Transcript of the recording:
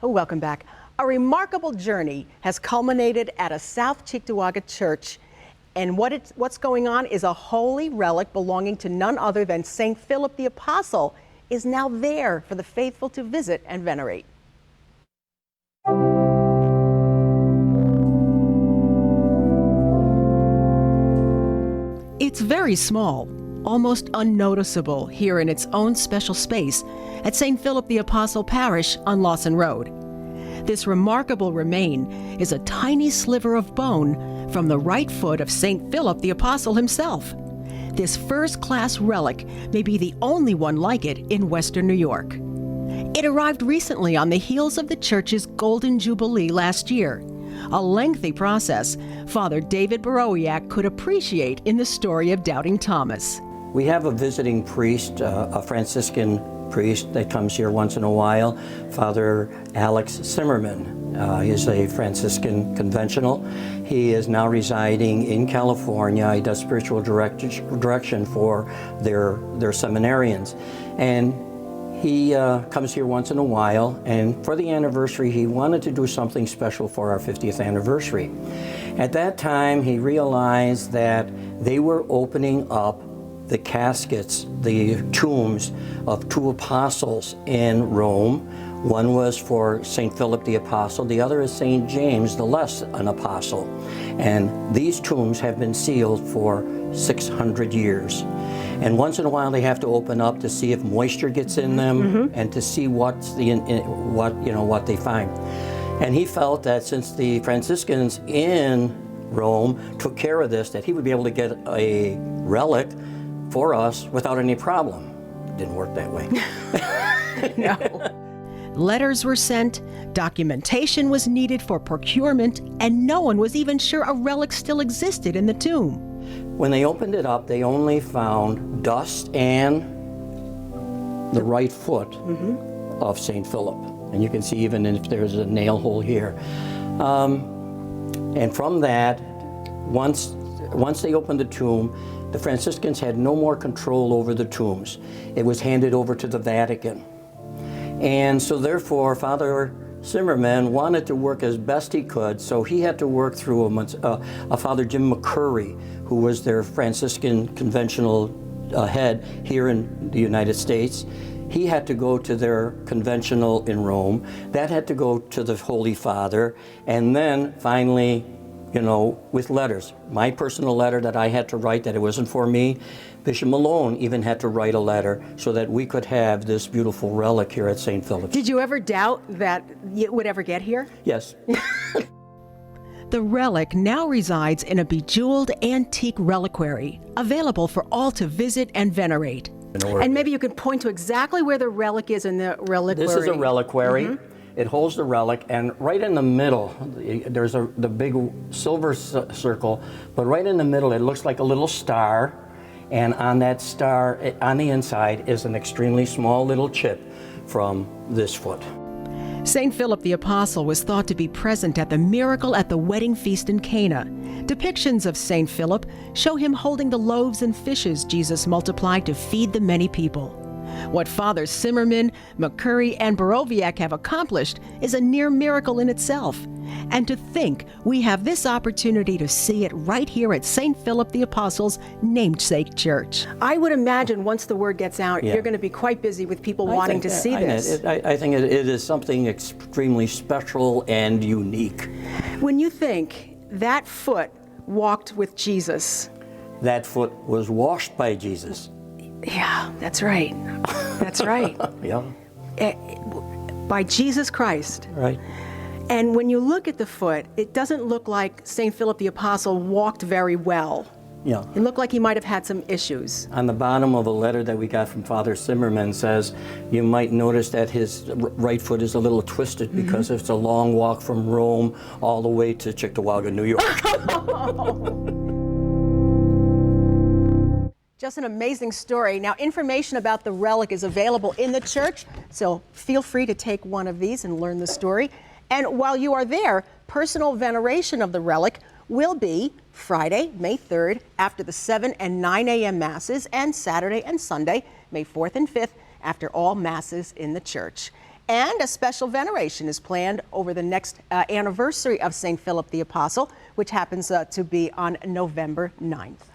Oh, welcome back. A remarkable journey has culminated at a South Cheektowaga church. And what's going on is a holy relic belonging to none other than St. Philip the Apostle is now there for the faithful to visit and venerate. It's very small, almost unnoticeable here in its own special space at St. Philip the Apostle Parish on Losson Road. This remarkable remain is a tiny sliver of bone from the right foot of St. Philip the Apostle himself. This first-class relic may be the only one like it in Western New York. It arrived recently on the heels of the church's Golden Jubilee last year, a lengthy process Father David Borowiak could appreciate in the story of Doubting Thomas. We have a visiting priest, a Franciscan priest that comes here once in a while, Father Alex Zimmerman. He's a Franciscan conventional. He is now residing in California. He does spiritual direction for their seminarians. And he comes here once in a while, and for the anniversary, he wanted to do something special for our 50th anniversary. At that time, he realized that they were opening up the caskets, the tombs of two apostles in Rome. One was for St. Philip the Apostle, the other is St. James, the less an apostle. And these tombs have been sealed for 600 years. And once in a while they have to open up to see if moisture gets in them and to see what they find. And he felt that since the Franciscans in Rome took care of this, that he would be able to get a relic for us without any problem. It didn't work that way. No. Letters were sent, documentation was needed for procurement, and no one was even sure a relic still existed in the tomb. When they opened it up, they only found dust and the right foot of St. Philip. And you can see even if there's a nail hole here. And from that, once they opened the tomb, the Franciscans had no more control over the tombs. It was handed over to the Vatican. And so therefore, Father Zimmerman wanted to work as best he could, so he had to work through a Father Jim McCurry, who was their Franciscan conventional head here in the United States. He had to go to their conventional in Rome. That had to go to the Holy Father, and then finally, with letters. My personal letter that I had to write, that it wasn't for me, Bishop Malone even had to write a letter so that we could have this beautiful relic here at St. Philip's. Did you ever doubt that it would ever get here? Yes. The relic now resides in a bejeweled antique reliquary, available for all to visit and venerate. And maybe you could point to exactly where the relic is in the reliquary. This is a reliquary. It holds the relic, and right in the middle, there's the big silver circle, but right in the middle, it looks like a little star, and on that star, on the inside, is an extremely small little chip from this foot. St. Philip the Apostle was thought to be present at the miracle at the wedding feast in Cana. Depictions of St. Philip show him holding the loaves and fishes Jesus multiplied to feed the many people. What Fathers Zimmerman, McCurry, and Borowiak have accomplished is a near miracle in itself. And to think we have this opportunity to see it right here at St. Philip the Apostle's namesake church. I would imagine once the word gets out, you're going to be quite busy with people wanting to see this. I think it is something extremely special and unique. When you think that foot walked with Jesus. That foot was washed by Jesus. Yeah, that's right. That's right. Yeah. By Jesus Christ. Right. And when you look at the foot, it doesn't look like St. Philip the Apostle walked very well. Yeah. It looked like he might have had some issues. On the bottom of a letter that we got from Father Zimmerman says, you might notice that his right foot is a little twisted because it's a long walk from Rome all the way to Cheektowaga, New York. Just an amazing story. Now, information about the relic is available in the church, so feel free to take one of these and learn the story. And while you are there, personal veneration of the relic will be Friday, May 3rd, after the 7 and 9 a.m. Masses, and Saturday and Sunday, May 4th and 5th, after all Masses in the church. And a special veneration is planned over the next anniversary of St. Philip the Apostle, which happens to be on November 9th.